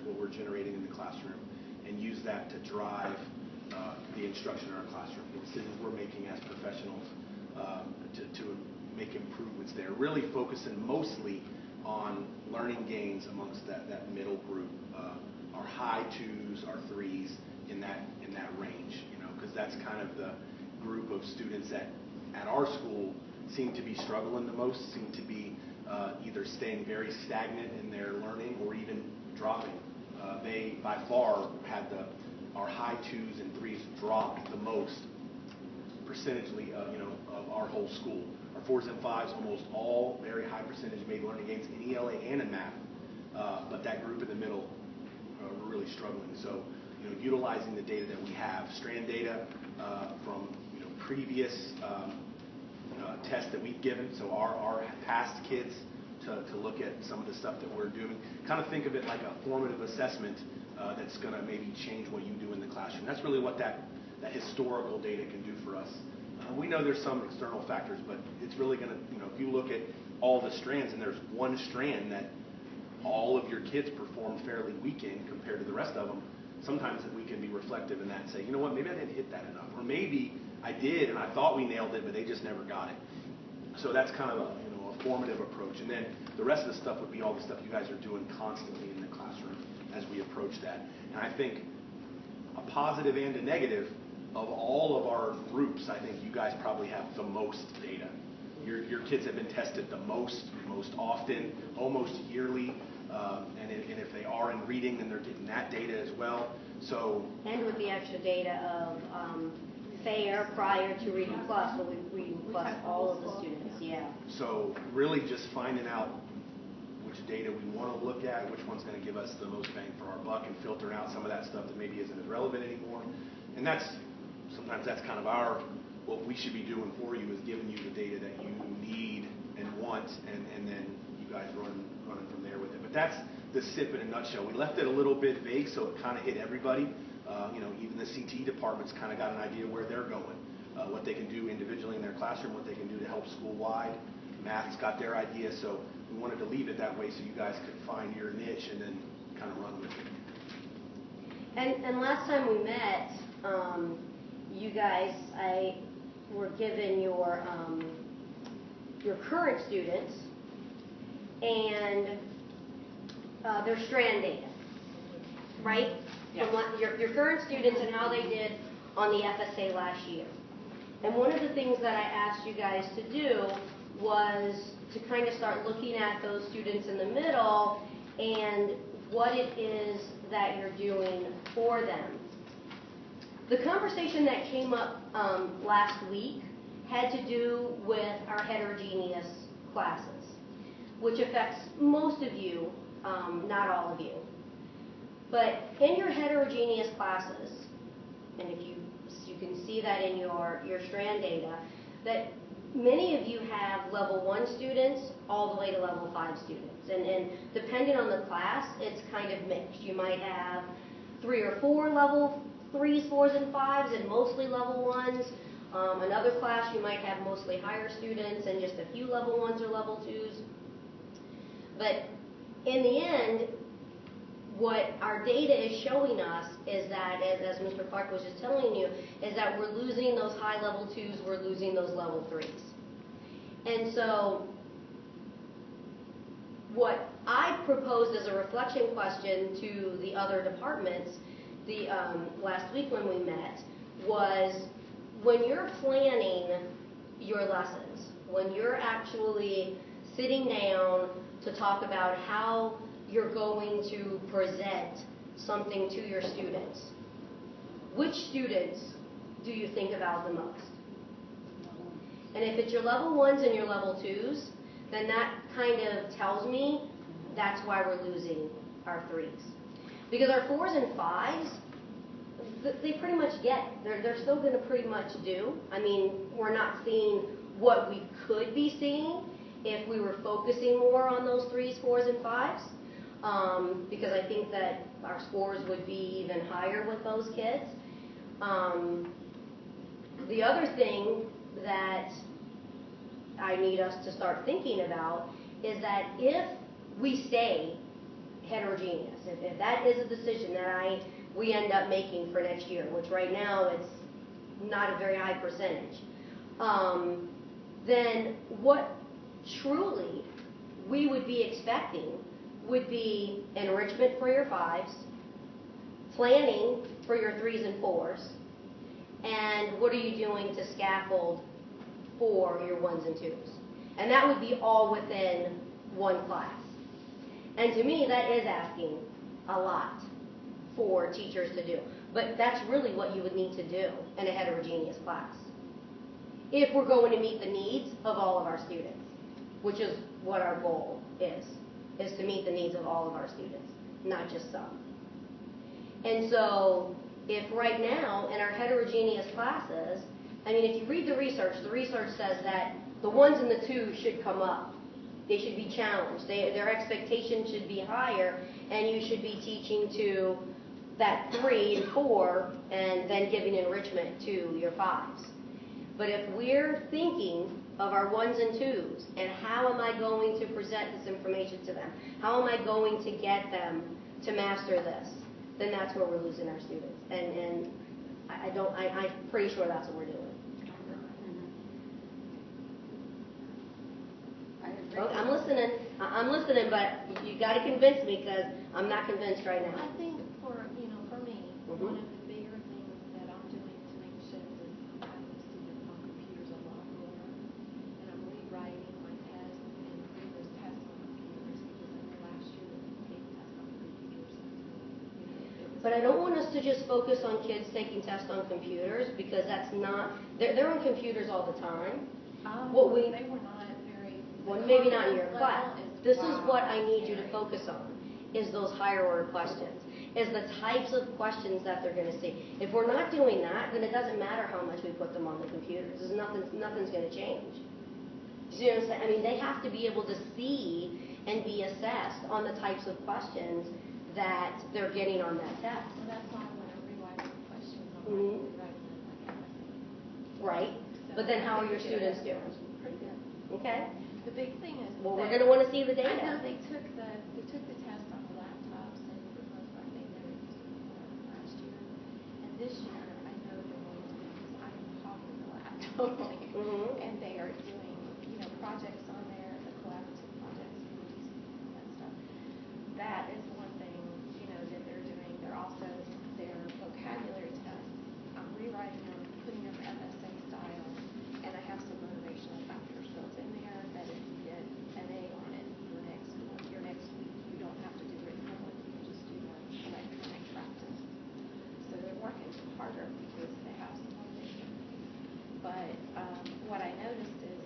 what we're generating in the classroom and use that to drive the instruction in our classroom, the decisions we're making as professionals to make improvements there. Really focusing mostly on learning gains amongst that middle group, our high 2s, our 3s in that range, because that's kind of the group of students that at our school seem to be struggling the most, seem to be either staying very stagnant in their learning or even dropping. They by far had our high 2s and 3s drop the most percentagely of our whole school. Our 4s and 5s almost all very high percentage made learning gains in ELA and in math, but that group in the middle were really struggling. So utilizing the data that we have, strand data from previous tests that we've given, so our past kids to look at some of the stuff that we're doing. Kind of think of it like a formative assessment that's going to maybe change what you do in the classroom. That's really what that historical data can do for us. We know there's some external factors, but it's really going to, if you look at all the strands and there's one strand that all of your kids perform fairly weak in compared to the rest of them, sometimes we can be reflective in that and say, you know what, maybe I didn't hit that enough. Or maybe I did and I thought we nailed it, but they just never got it. So that's kind of a formative approach. And then the rest of the stuff would be all the stuff you guys are doing constantly in the classroom as we approach that. And I think a positive and a negative of all of our groups, I think you guys probably have the most data. Your kids have been tested the most often, almost yearly. And if they are in reading, then they're getting that data as well. So and with the extra data of FAIR prior to Reading Plus, so Reading Plus all of the students, yeah. So really just finding out which data we want to look at, which one's going to give us the most bang for our buck, and filtering out some of that stuff that maybe isn't as relevant anymore. And sometimes that's kind of what we should be doing for you, is giving you the data that you need and want, and then you guys running from there with it. But that's the SIP in a nutshell. We left it a little bit vague, so it kind of hit everybody. Even the CT departments kind of got an idea where they're going, what they can do individually in their classroom, what they can do to help school-wide. Math's got their idea, so we wanted to leave it that way so you guys could find your niche and then kind of run with it. And last time we met, you guys, were given your current students and their strand data, right? Yes. From your current students and how they did on the FSA last year. And one of the things that I asked you guys to do was to kind of start looking at those students in the middle and what it is that you're doing for them. The conversation that came up last week had to do with our heterogeneous classes, which affects most of you, not all of you. But in your heterogeneous classes, and if you can see that in your strand data, that many of you have level 1 students all the way to level 5 students. And depending on the class, it's kind of mixed. You might have 3 or 4 level 3s, 4s, and 5s, and mostly level 1s. Another class, you might have mostly higher students and just a few level 1s or level 2s. But in the end, what our data is showing us is that, as Mr. Clark was just telling you, is that we're losing those high level 2s, we're losing those level 3s. And so what I proposed as a reflection question to the other departments last week when we met was, when you're planning your lessons, when you're actually sitting down to talk about how you're going to present something to your students, which students do you think about the most? And if it's your level 1s and your level 2s, then that kind of tells me that's why we're losing our 3s. Because our 4s and 5s, they pretty much get, they're still going to pretty much do. I mean, we're not seeing what we could be seeing if we were focusing more on those 3s, 4s, and 5s. Because I think that our scores would be even higher with those kids. The other thing that I need us to start thinking about is that if we stay heterogeneous. If that is a decision that we end up making for next year, which right now it's not a very high percentage, then what truly we would be expecting would be enrichment for your 5s, planning for your 3s and 4s, and what are you doing to scaffold for your 1s and 2s. And that would be all within one class. And to me, that is asking a lot for teachers to do. But that's really what you would need to do in a heterogeneous class, if we're going to meet the needs of all of our students, which is what our goal is to meet the needs of all of our students, not just some. And so if right now in our heterogeneous classes, I mean, if you read the research says that the 1s and the 2s should come up. They should be challenged. Their expectations should be higher, and you should be teaching to that 3 and 4 and then giving enrichment to your 5s. But if we're thinking of our 1s and 2s and how am I going to present this information to them, how am I going to get them to master this, then that's where we're losing our students. And I'm pretty sure that's what we're doing. Okay, I'm listening, but you got to convince me, because I'm not convinced right now. I think for me, one of the bigger things that I'm doing to make shifts is I'm having the students on computers a lot more, and I'm rewriting my tests and previous tests on computers, because in the last year we take tests on computers. But I don't want us to just focus on kids taking tests on computers, because that's not, they're on computers all the time. They were not very. Well, maybe not in your class. This is what I need you to focus on, is those higher order questions, is the types of questions that they're going to see. If we're not doing that, then it doesn't matter how much we put them on the computers. Nothing's going to change. Do you know what I'm saying? I mean, they have to be able to see and be assessed on the types of questions that they're getting on that test. Well, that's why when I rewrite the questions, I'm Mhm. rewriting them like everything. Right? But then how are your students doing? Pretty good. Okay? The big thing is. Well, we're going to want to see the data. I know they took the test on the laptops, and for the most part they never used it before last year. And this year, I know they're going to, because I am hogging the lab totally. Mhm. And they are doing, projects on there, the collaborative projects, and that stuff. That is one thing, that they're doing. They're also, their vocabulary tests, I'm rewriting them, putting them FSA style, and I have some motivational factors built in there that if you get an A on it your next week, you don't have to do written homework, you can just do the electronic practice. So they're working harder because they have some motivation. But what I noticed is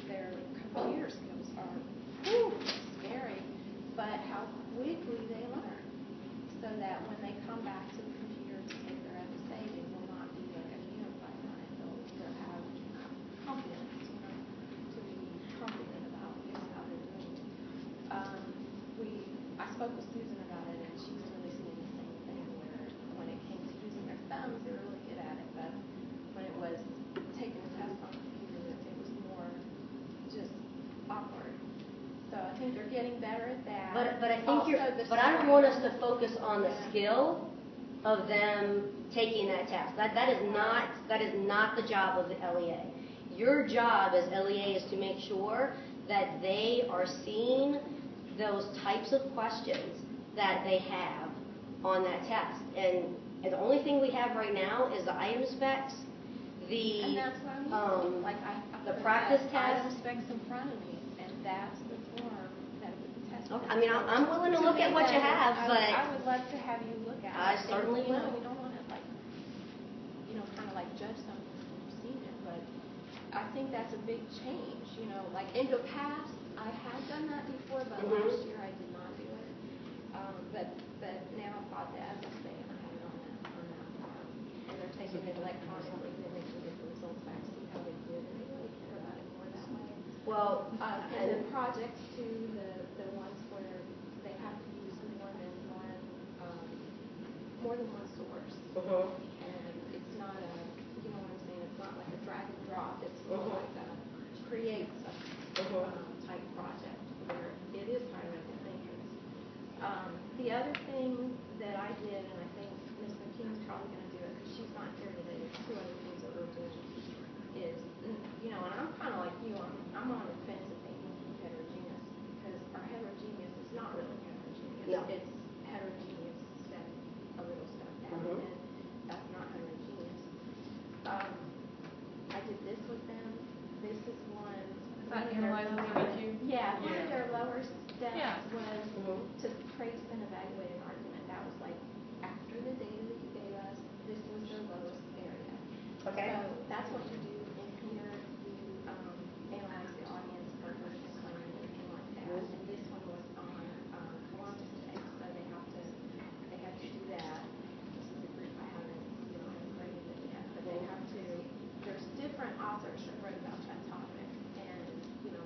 their computer skills are scary, but how quickly they learn. So that when they come back to the computer to take their FSA, they will not be like a unified mind. They'll have confidence, to be confident about how they're doing. I spoke with Susan about it, and she was really seeing the same thing, where when it came to using their thumbs, they were really good at it, but when it was taking a test on the computer, it was more just awkward. So I think they're getting better at that. But I think I don't want us to focus on the skill of them taking that test. That is not the job of the LEA. Your job as LEA is to make sure that they are seeing those types of questions that they have on that test. And the only thing we have right now is the item specs, And that's what I'm using. the practice test. Item specs in front of me, and that's the form that the test. Okay, I mean, I'm willing to look at what you have, but I would love to have you look at it. I certainly will. We don't want to kind of judge something before you've seen it, but I think that's a big change. In the past, I had done that before, but Mhm. last year I did not do it. But now I've got the FSA, and I have it on that form, and they're taking it electronically, and then they can get the results back, see how they did, and they really care about it more that way. well, And the projects too, the ones where they have to use more than one source. Mhm. And it's not what I'm saying, it's not like a drag and drop, it's more Mhm. like a create type project where it is higher than thinkers. The other thing that I did, and I think Ms. McKean's probably going to do it because she's not here today, there's two other things that we're doing, is, and I'm kind of like you, I'm on the fence if they can keep heterogeneous, because our heterogeneous is not really heterogeneous. No. It's heterogeneous step, a little step down, Mhm. and that's not heterogeneous. I did this with them. This is one. That of their analyzes lower- the EQ? Yeah, one of Yeah. their lower steps Yeah. was Mhm. to trace and evaluate an argument. That was like after the data that you gave us, this was their lowest area. Okay. So that's what you do in here. You analyze the audience, purpose, and claim, and everything like that. Mhm. And this one was on Columbus Day, so they have to do that. This is a group I haven't graded it yet, but they have to. There's different authors that wrote about that topic, and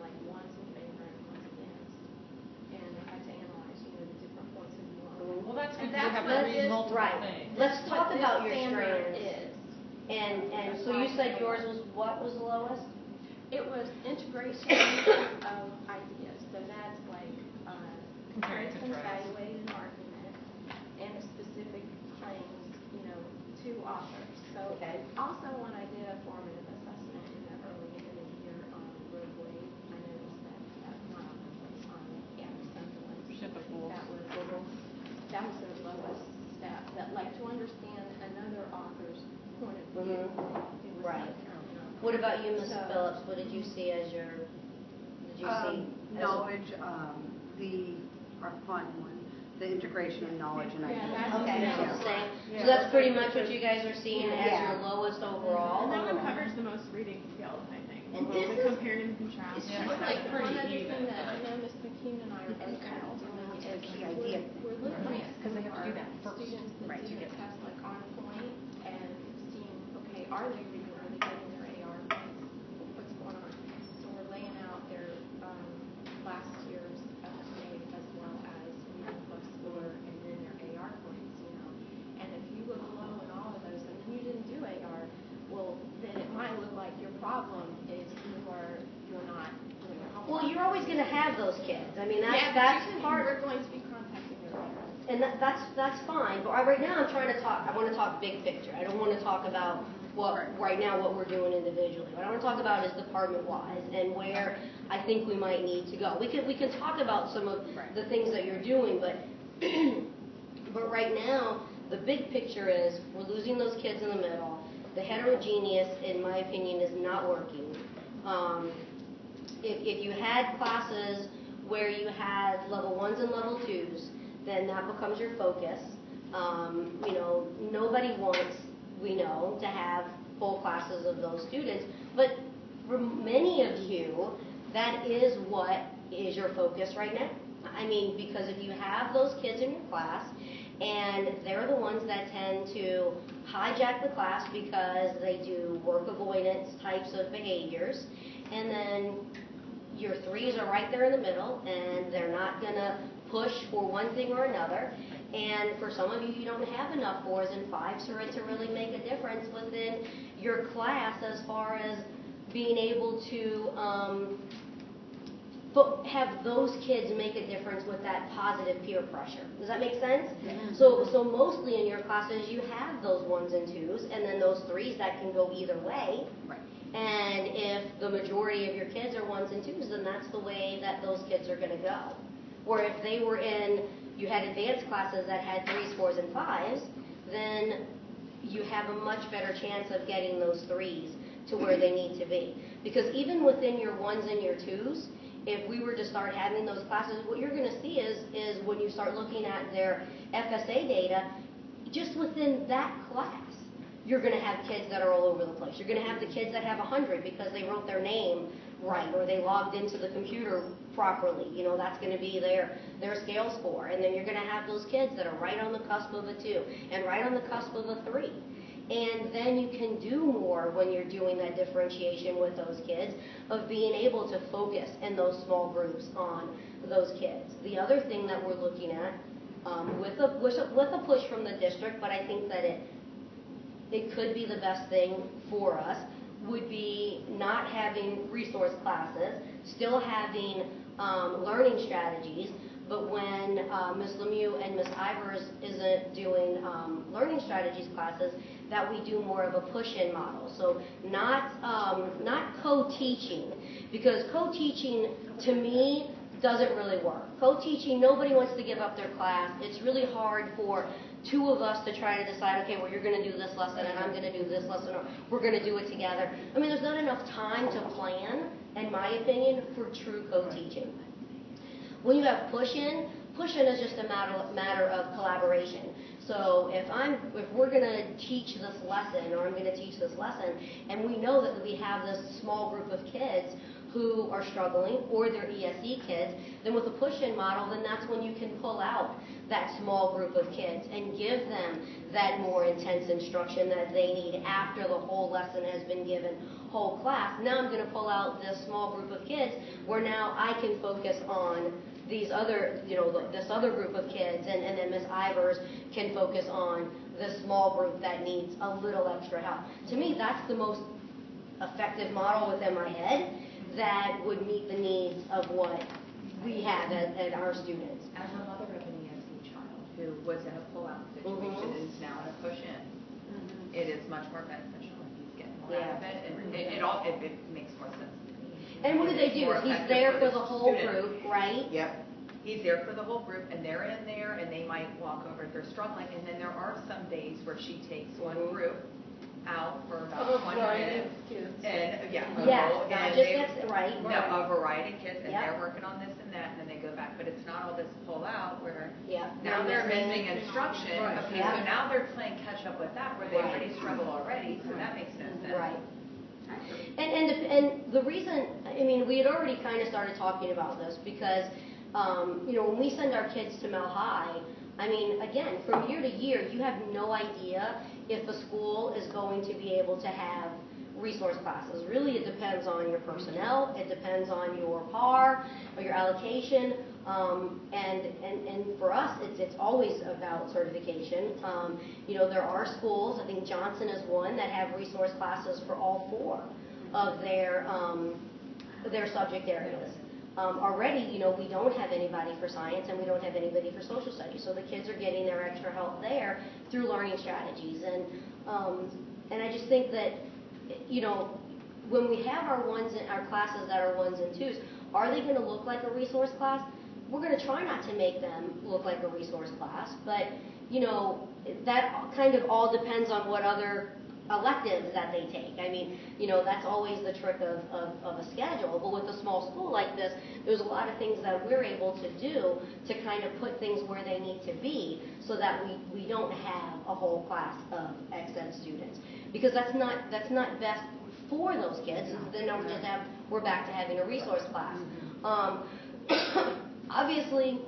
like one's in favor and one's against, and they had to analyze the different points of view on it. Well, that's And good, you that's have what to read this- multiple Right. things. Let's That's talk what about this your standard strands. is. And so you said yours was, what was the lowest? It was integration of ideas, so that's like Compare and trace and contrast. evaluate an argument and a specific claims, to authors. So Okay. also when I did a formative assessment in the early in the year on roadway, I noticed that not on roadways, on Sunderland. Ship of fools. That was their lowest step, that like to understand another author's point of view. Mhm. It was Right. not counting on. What about you, Ms. So- Phillips? What did you see as your, did you see? as- Knowledge, our fun one, the integration of knowledge and Yeah, ideas. that's- Okay, Yeah. so the same. Yeah. So that's pretty much what you guys are seeing as Yeah. your lowest overall? And that one covers the most reading skills, I think. And this The is- compare and contrast. Yeah, It's like like pretty one other even, thing that I but- know Ms. McKean and I are both kind of doing is key idea. we're looking at Because they have to do our that first, students that right, to do the get- test like on point and seeing, okay, are they reading, are they getting their AR points, what's going on? So we're laying out their last year's FSA as well as reading plus score and then their AR points, And if you look low in all of those and you didn't do AR, well, then it might look like your problem is you're not doing your homework. Well, you're always going to have those kids. I mean, Yeah, but that's you can- part. We're going to be contacting your parents. And that's fine, but right now I'm trying to talk, I want to talk big picture. I don't want to talk about right now what we're doing individually. What I want to talk about is department-wise and where I think we might need to go. We can talk about some of the things that you're doing, but but right now, the big picture is we're losing those kids in the middle. The heterogeneous, in my opinion, is not working. If you had classes where you had level 1s and level 2s, then that becomes your focus. Nobody wants, we know, to have full classes of those students, but for many of you, that is what is your focus right now. I mean, because if you have those kids in your class, and they're the ones that tend to hijack the class because they do work avoidance types of behaviors, and then your 3s are right there in the middle, and they're not going to push for one thing or another. And for some of you, you don't have enough 4s and 5s for it to really make a difference within your class as far as being able to have those kids make a difference with that positive peer pressure. Does that make sense? So mostly in your classes, you have those 1s and 2s, and then those 3s that can go either way. Right. And if the majority of your kids are 1s and 2s, then that's the way that those kids are going to go. Or if they were you had advanced classes that had 3s, 4s, and 5s, then you have a much better chance of getting those 3s to where they need to be. Because even within your 1s and your 2s, if we were to start having those classes, what you're going to see is when you start looking at their FSA data, just within that class, you're going to have kids that are all over the place. You're going to have the kids that have 100 because they wrote their name right or they logged into the computer properly. That's going to be their scale score. And then you're going to have those kids that are right on the cusp of a 2 and right on the cusp of a 3. And then you can do more when you're doing that differentiation with those kids of being able to focus in those small groups on those kids. The other thing that we're looking at with a push from the district, but I think that it could be the best thing for us, would be not having resource classes, still having learning strategies, but when Ms. Lemieux and Ms. Ivers isn't doing learning strategies classes, that we do more of a push-in model. So not co-teaching, because co-teaching to me doesn't really work. Co-teaching, nobody wants to give up their class. It's really hard for two of us to try to decide, okay, well, you're going to do this lesson and I'm going to do this lesson, or we're going to do it together. I mean, there's not enough time to plan, in my opinion, for true co-teaching. When you have push-in is just a matter of collaboration. So if we're going to teach this lesson, or I'm going to teach this lesson, and we know that we have this small group of kids who are struggling, or they're ESE kids, then with a push-in model, then that's when you can pull out that small group of kids and give them that more intense instruction that they need after the whole lesson has been given, whole class. Now I'm going to pull out this small group of kids where now I can focus on these other, this other group of kids, and then Ms. Ivers can focus on the small group that needs a little extra help. To me, that's the most effective model within my head that would meet the needs of what we have at our students. As a mother of an ESC child who was in a pull-out situation and is now in a push-in, it is much more beneficial if he's getting more out of it, and it makes more sense to me. And what do they do? He's there for the whole group, right? Yep. He's there for the whole group, and they're in there, and they might walk over if they're struggling, and then there are some days where she takes one group out for about 20 minutes. And right. A variety of kids, and Yep. they're working on this and that, and then they go back. But it's not all this pull out where Yeah. now they're missing instruction. Right. Okay, Yeah. so now they're playing catch up with that where they already struggle already, so that makes no sense. Right. And the reason, I mean, we had already kind of started talking about this because, when we send our kids to Mel High, I mean, again, from year to year, you have no idea if a school is going to be able to have resource classes. Really, it depends on your personnel, it depends on your PAR or your allocation, and for us, it's always about certification. There are schools, I think Johnson is one, that have resource classes for all four of their subject areas. Already, we don't have anybody for science and we don't have anybody for social studies, so the kids are getting their extra help there through learning strategies. And I just think that, when we have our classes that are 1s and 2s, are they going to look like a resource class? We're going to try not to make them look like a resource class, but, that kind of all depends on what other electives that they take. I mean, that's always the trick of a schedule, but with a small school like this, there's a lot of things that we're able to do to kind of put things where they need to be so that we don't have a whole class of ex-ed students, because that's not best for those kids. Then we're back to having a resource class. Obviously,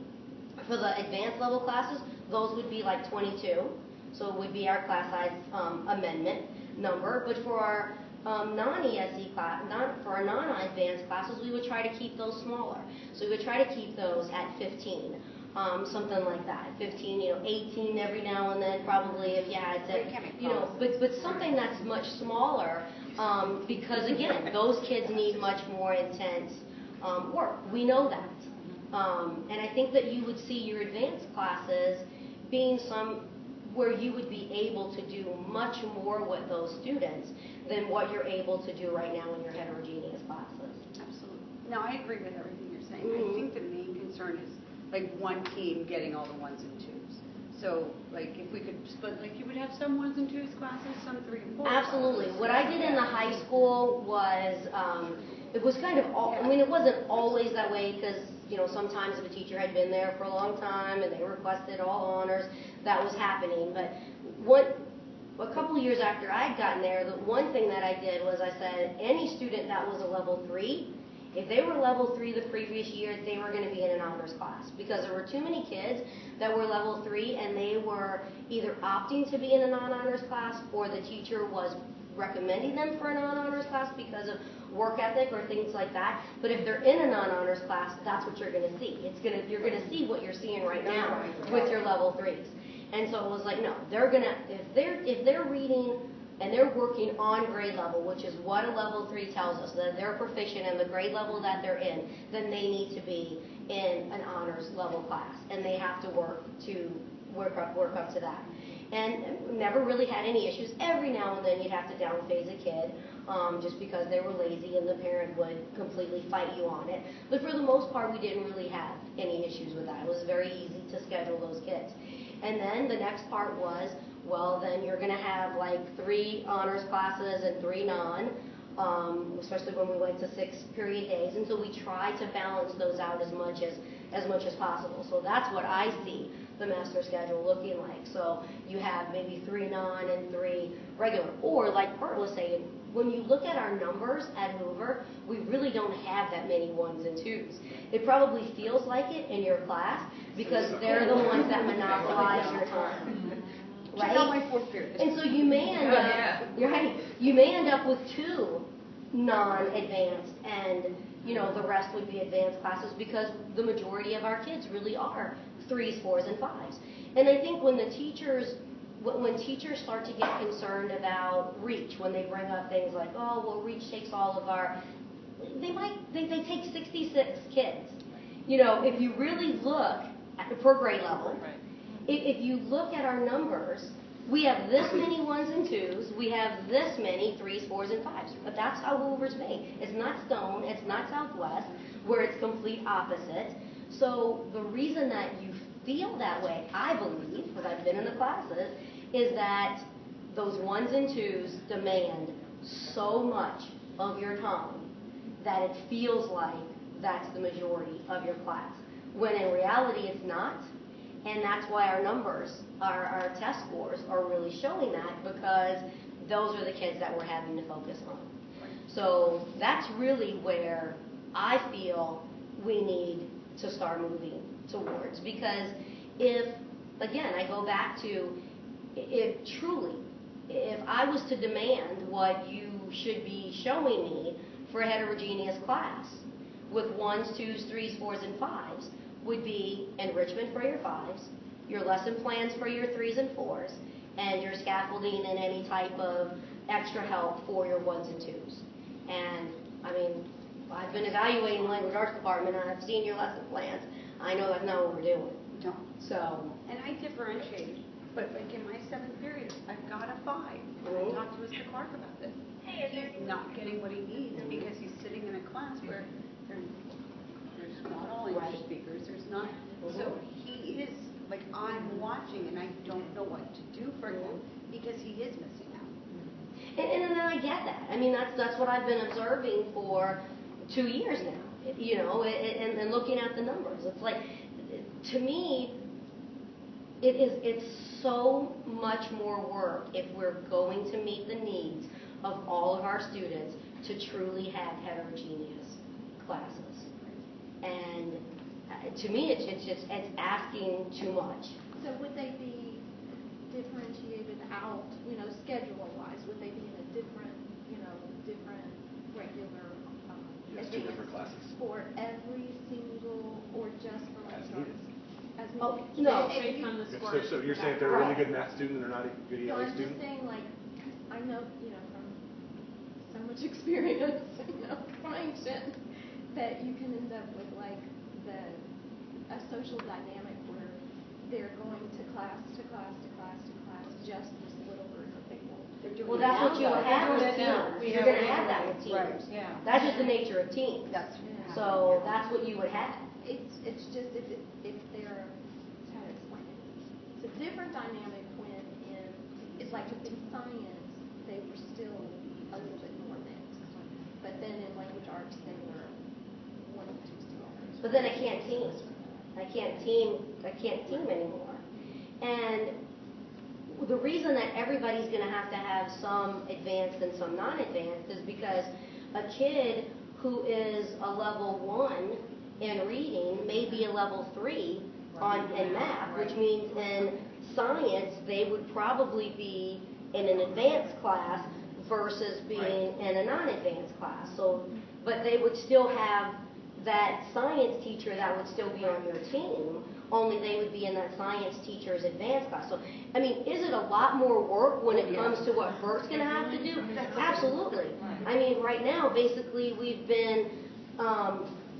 for the advanced level classes, those would be like 22. So it would be our class size amendment number. But for our non-ESE class, for our non-advanced classes, we would try to keep those smaller. So we would try to keep those at 15, something like that. 15, 18 every now and then, probably if you had to, but something that's much smaller, because again, those kids need much more intense work. We know that. And I think that you would see your advanced classes being where you would be able to do much more with those students than what you're able to do right now in your heterogeneous classes. Absolutely. No, I agree with everything you're saying. I think the main concern is like one team getting all the 1s and 2s. So like if we could split, like you would have some 1s and 2s classes, some 3 and 4. Absolutely. What I did in the high school was, it was kind of, it wasn't always that way because, sometimes if a teacher had been there for a long time and they requested all honors, that was happening. But a couple of years after I'd gotten there, the one thing that I did was I said any student that was a level 3, if they were level 3 the previous year, they were going to be in an honors class, because there were too many kids that were level 3 and they were either opting to be in a non-honors class or the teacher was recommending them for a non-honors class because of work ethic or things like that. But if they're in a non-honors class, that's what you're going to see. You're going to see what you're seeing right now with your level 3s. And so it was like, no, they're going to, if they're reading and they're working on grade level, which is what a level 3 tells us, that they're proficient in the grade level that they're in, then they need to be in an honors level class, and they have to work up to that. And never really had any issues. Every now and then you'd have to downphase a kid just because they were lazy and the parent would completely fight you on it. But for the most part, we didn't really have any issues with that. It was very easy to schedule those kids. And then the next part was, well, then you're going to have like 3 honors classes and 3 non, especially when we went to 6 period days. And so we tried to balance those out as much as possible. So that's what I see the master schedule looking like. So you have maybe 3 non and 3 regular. Or like Bert was saying, when you look at our numbers at Hoover, we really don't have that many 1s and 2s. It probably feels like it in your class because they're the ones that monopolize your time. Check out my 4th period. And so you may end up, you're right, you may end up with 2 non-advanced and, the rest would be advanced classes because the majority of our kids really are 3s, 4s, and 5s. And I think when teachers start to get concerned about REACH, when they bring up things like, oh, well, REACH takes all of our, they take 66 kids. If you really look at per grade level, if you look at our numbers, we have this many 1s and 2s, we have this many 3s, 4s, and 5s. But that's how Hoover's made. It's not Stone, it's not Southwest, where it's complete opposite. So the reason that you feel that way, I believe, because I've been in the classes, is that those 1s and 2s demand so much of your time that it feels like that's the majority of your class, when in reality it's not. And that's why our numbers, our test scores are really showing that, because those are the kids that we're having to focus on. So that's really where I feel we need to start moving towards. Because if I go back to, if I was to demand what you should be showing me for a heterogeneous class with 1s, 2s, 3s, 4s, and 5s, would be enrichment for your 5s, your lesson plans for your 3s and 4s, and your scaffolding and any type of extra help for your 1s and 2s. And, I've been evaluating the language arts department, and I've seen your lesson plans. I know that's not what we're doing. No. So. And I differentiate, but like in my 7th period, I've got a 5. And I talked to Mr. Clark about this. He's not getting what he needs because he's sitting in a class where there's not all English speakers. There's not. So he is, I'm watching and I don't know what to do for him because he is missing out. And then I get that. That's what I've been observing for 2 years now, and looking at the numbers. It's like, to me, it's so much more work if we're going to meet the needs of all of our students to truly have heterogeneous classes. And to me, it's asking too much. So would they be differentiated out, schedule-wise? Would they be in a different regular Yes, 2 different classes. for every single, or just for As language needed. arts? As Oh, needed? no. Based on the So, scores. so you're saying if they're a really good math student, they're not a good So ELA I'm just student? saying, I know, from so much experience, trying to, that you can end up with a social dynamic where they're going to class to class to class to class, just this little group of people. Well, that's what you have with teams. You're going to have that with teams. Right, yeah. That's just the nature of teams. So that's what you would have. It's just, if they're, how to explain it, it's a different dynamic when it's like in science, they were still a little bit more mixed. But then in language arts, they were 1 and 2 together. But then I can't team. I can't team anymore. And the reason that everybody's going to have some advanced and some non-advanced is because a kid who is a level 1 in reading may be a level 3 in math, which means in science they would probably be in an advanced class versus being in a non-advanced class. So, but they would still have that science teacher that would still be on your team, only they would be in that science teacher's advanced class. So, is it a lot more work when it comes to what Bert's going to have to do? Absolutely. Right now, basically, we've been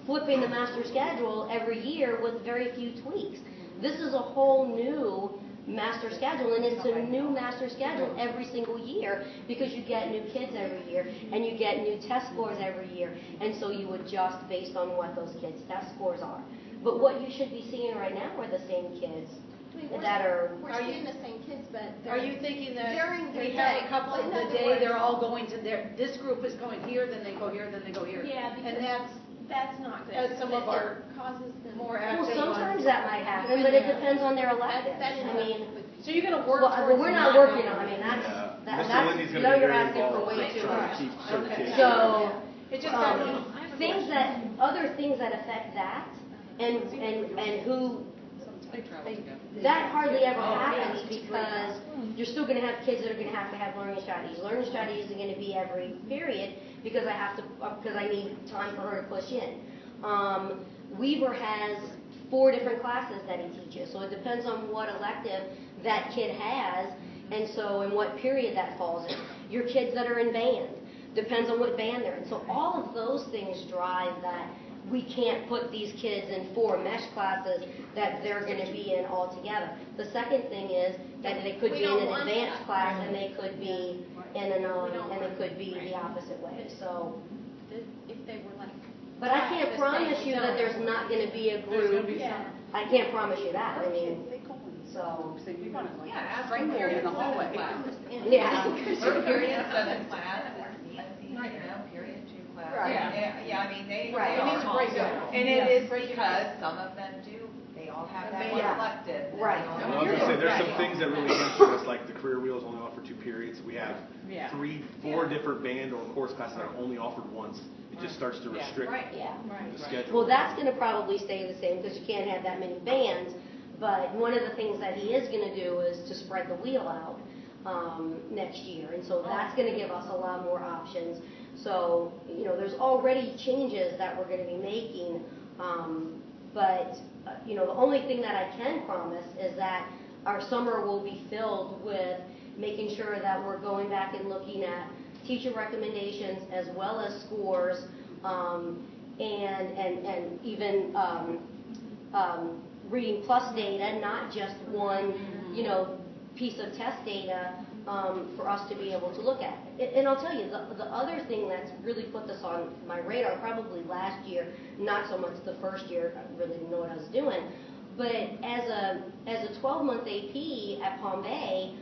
flipping the master schedule every year with very few tweaks. This is a whole new master schedule, and it's a new master schedule every single year because you get new kids every year and you get new test scores every year, and so you adjust based on what those kids' test scores are. But what you should be seeing right now are the same kids that are. We're seeing the same kids, but Are you thinking that during the we have day. a couple of In the other day, words- they're all going to their, this group is going here, then they go here, then they go here? Yeah, And because that's not good. as some of our It causes them more Well, active sometimes ones. that might happen, but it depends on their electives. That I mean, So you're going to work well, towards we're not not working on. I mean, that's Mr. Lindy's you gonna know, be you're very asking for involved way in too trying much. to keep Okay. certification. So, It just things that, other things that affect that, and who, They travel together. that hardly ever happens because you're still going to have kids that are going to have learning strategies. Learning strategies are going to be every period because I need time for her to push in. Weaver has 4 different classes that he teaches, so it depends on what elective that kid has, and so in what period that falls in. Your kids that are in band, depends on what band they're in. So all of those things drive that we can't put these kids in 4 mesh classes that they're going to be in all together. The second thing is that they could We be in don't an want advanced that. class and they could be in an and it could be the opposite way. So, if they were like. but I can't promise you that there's not going to be a There's going to group. be some. I can't promise you that. I mean, So you want to like Yeah, ask strangle them in the hallway. yeah. Or period 7 class, period 2 class. Right. Yeah, I mean, they Right. all It needs a breakdown. also- And it it is because some of them do, they all have that one Yeah. elective. and Right. they all And have I was gonna say, that. there's some things that really hamstring us, like the career wheels only offer 2 periods. We have Yeah. 4 different band or course classes that are only offered once. It just starts to Yeah. restrict Right. Yeah. the schedule. Well, that's going to probably stay the same because you can't have that many bands. But one of the things that he is going to do is to spread the wheel out next year, and so that's going to give us a lot more options. So, you know, there's already changes that we're going to be making, but you know, the only thing that I can promise is that our summer will be filled with making sure that we're going back and looking at teacher recommendations as well as scores, and even reading plus data, not just one, you know, piece of test data for us to be able to look at. And I'll tell you, the other thing that's really put this on my radar, probably last year, not so much the first year, I really didn't know what I was doing, but as a 12-month AP at Palm Bay,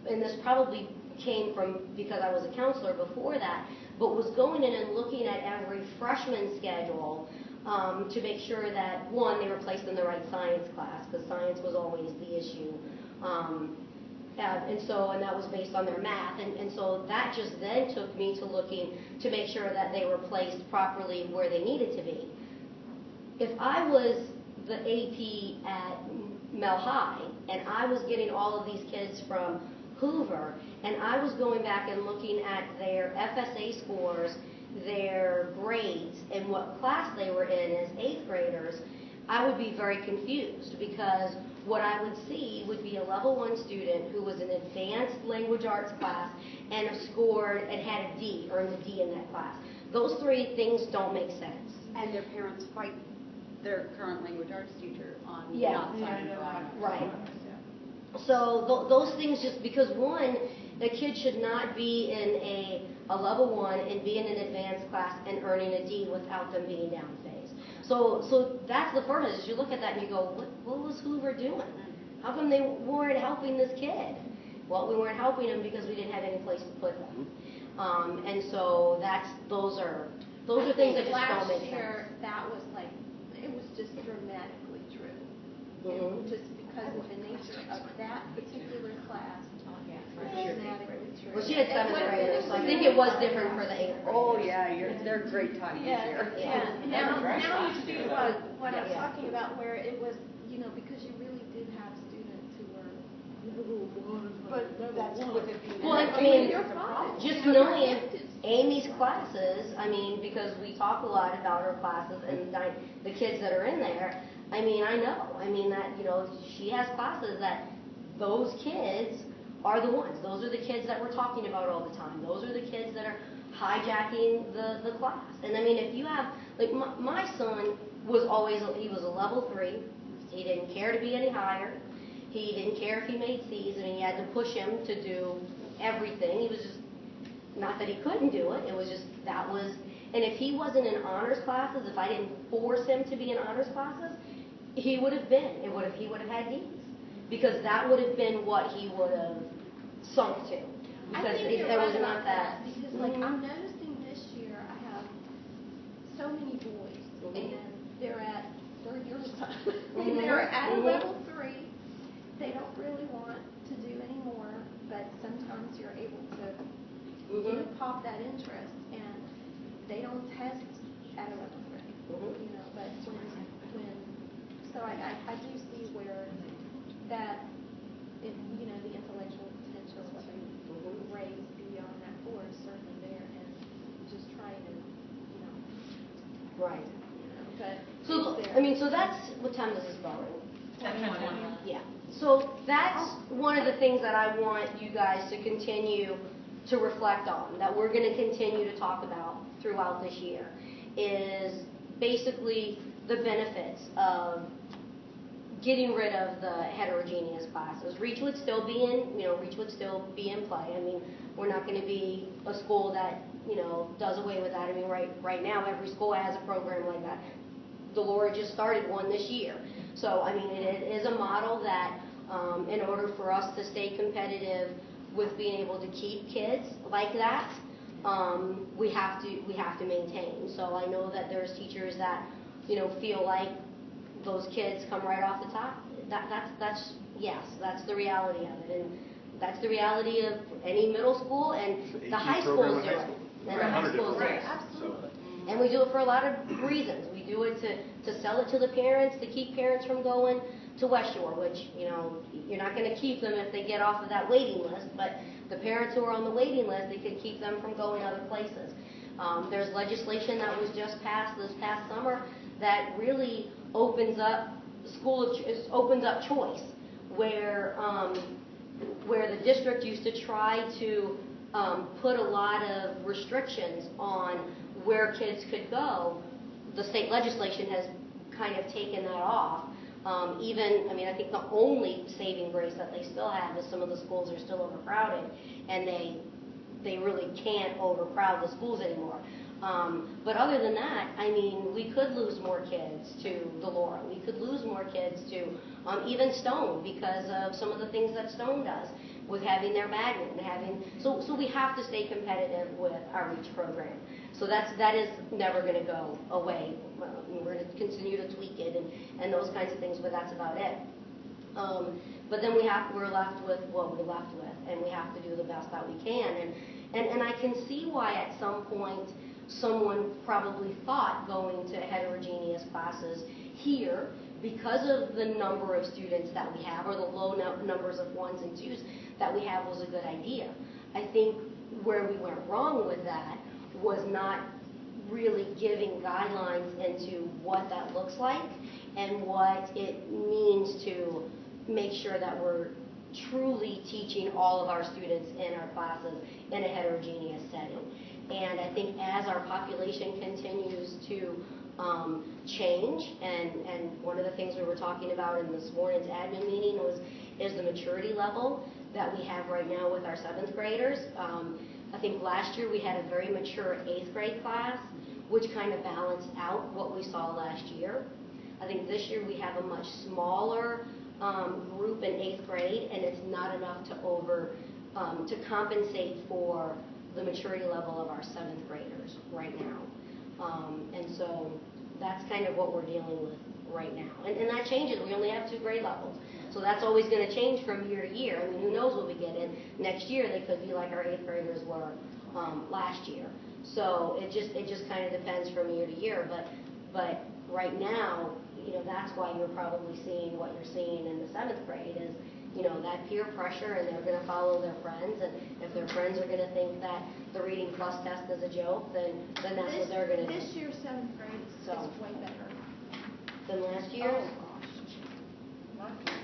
and this probably came from because I was a counselor before that, but was going in and looking at every freshman schedule to make sure that, one, they were placed in the right science class, because science was always the issue. And that was based on their math. And so that just then took me to looking to make sure that they were placed properly where they needed to be. If I was the AP at Mel High, and I was getting all of these kids from Hoover, and I was going back and looking at their FSA scores, their grades, and what class they were in as 8th graders, I would be very confused because what I would see would be a level 1 student who was in advanced language arts class and scored and had a D, earned a D in that class. Those 3 things don't make sense. And their parents fight their current language arts teacher on Yeah. not signing for honors. Right. So those things, just because, one, a kid should not be in a level 1 and be in an advanced class and earning a D without them being down phase. So that's the first, is you look at that and you go, what was Hoover doing? How come they weren't helping this kid? Well, we weren't helping him because we didn't have any place to put them. And so those are things that just don't make Last year, sense. that was like, it was just dramatically true. Mhm. Just because of the nature of that particular class. Dramatically true. Well, she had 7th And what- graders, so I think it was different for the 8th graders. Oh, yeah, they're great time this Yeah, year. yeah. Now you see what I'm Yeah. talking about, where it was, you know, because you really did have students who were. But that's with it being. Well, I mean, You're fine. just You're knowing gifted. Amy's classes, I mean, because we talk a lot about her classes and the kids that are in there, I mean, I know. I mean, that, you know, she has classes that those kids are the ones. Those are the kids that we're talking about all the time. Those are the kids that are hijacking the class. And I mean, if you have, like, my son was always, he was a level 3. He didn't care to be any higher. He didn't care if he made C's. I mean, you had to push him to do everything. He was just, not that he couldn't do it, it was just, that was, and if he wasn't in honors classes, if I didn't force him to be in honors classes, he would have been, he would have had D's. Because that would have been what he would have sunk to. I Because think you're there was right not about that. because like I'm noticing this year I have so many boys and they're at your son. They're at a level 3. They don't really want to do anymore, but sometimes you're able to pop that interest and they don't test at a level 3. You know, but when so I do see where that you know the intellectual potential what they raise beyond that floor is certainly there and just trying to Right. but So, it's there. I mean, so that's, what time is this going? 10:20. Yeah. So that's one of the things that I want you guys to continue to reflect on, that we're going to continue to talk about throughout this year, is basically the benefits of getting rid of the heterogeneous classes. Reach would still be in play. I mean, we're not going to be a school that, does away with that. I mean, right now, every school has a program like that. Delora just started one this year. So, I mean, it is a model that, in order for us to stay competitive with being able to keep kids like that, we have to maintain. So I know that there's teachers that, feel like those kids come right off the top. That's the reality of it, and that's the reality of any middle school and It's the an high AP program schools in do high it. school. And the high schools do it. Absolutely. And we do it for a lot of reasons. We do it to sell it to the parents, to keep parents from going to West Shore, which, you're not going to keep them if they get off of that waiting list, but the parents who are on the waiting list, they could keep them from going other places. There's legislation that was just passed this past summer that really opens up choice, where the district used to try to put a lot of restrictions on where kids could go. The state legislation has kind of taken that off. I think the only saving grace that they still have is some of the schools are still overcrowded, and they really can't overcrowd the schools anymore. But other than that, I mean, we could lose more kids to Delora. We could lose more kids to even Stone because of some of the things that Stone does with having their magnet and so we have to stay competitive with our REACH program. So that is never going to go away. We're going to continue to tweak it and those kinds of things, but that's about it. But then we're left with what we're left with, and we have to do the best that we can. And I can see why at some point someone probably thought going to heterogeneous classes here, because of the number of students that we have, or the low numbers of 1s and 2s that we have, was a good idea. I think where we went wrong with that was not really giving guidelines into what that looks like and what it means to make sure that we're truly teaching all of our students in our classes in a heterogeneous setting. And I think as our population continues to change, and one of the things we were talking about in this morning's admin meeting is the maturity level that we have right now with our 7th graders. I think last year we had a very mature 8th grade class, which kind of balanced out what we saw last year. I think this year we have a much smaller group in 8th grade, and it's not enough to compensate for the maturity level of our 7th graders right now. And so that's kind of what we're dealing with right now. And that changes. We only have 2 grade levels. So that's always going to change from year to year. I mean, who knows what we get in. Next year they could be like our 8th graders were last year. So it just kind of depends from year to year. But right now, that's why you're probably seeing what you're seeing in the 7th grade is, that peer pressure, and they're going to follow their friends. And if their friends are going to think that the Reading Plus test is a joke, then that's what they're going to do. This year's 7th grade is way better. Than last year's? Oh, gosh.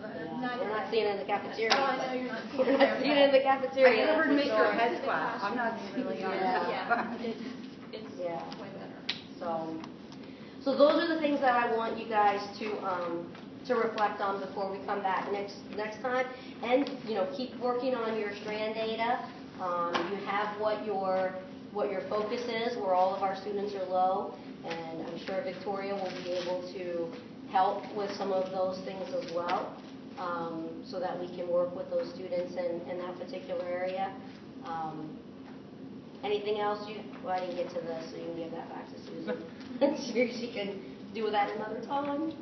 We're not seeing it in the cafeteria. Oh, I know but you're not We're seeing not it. seeing it in the I cafeteria. never that's for make your sure. heads clap. I'm not really on Yeah. Yeah, it's Yeah. way better. So those are the things that I want you guys to reflect on before we come back next time. And, keep working on your strand data. You have what your focus is, where all of our students are low. And I'm sure Victoria will be able to help with some of those things as well, so that we can work with those students in that particular area. Anything else well, I didn't get to this, so you can give that back to Susan. She can do that another time.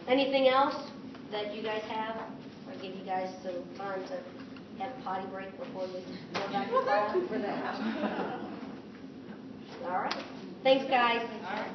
Anything else that you guys have? I'll give you guys some time to have a potty break before you go back to class. For that. All right. Thanks, guys. All right.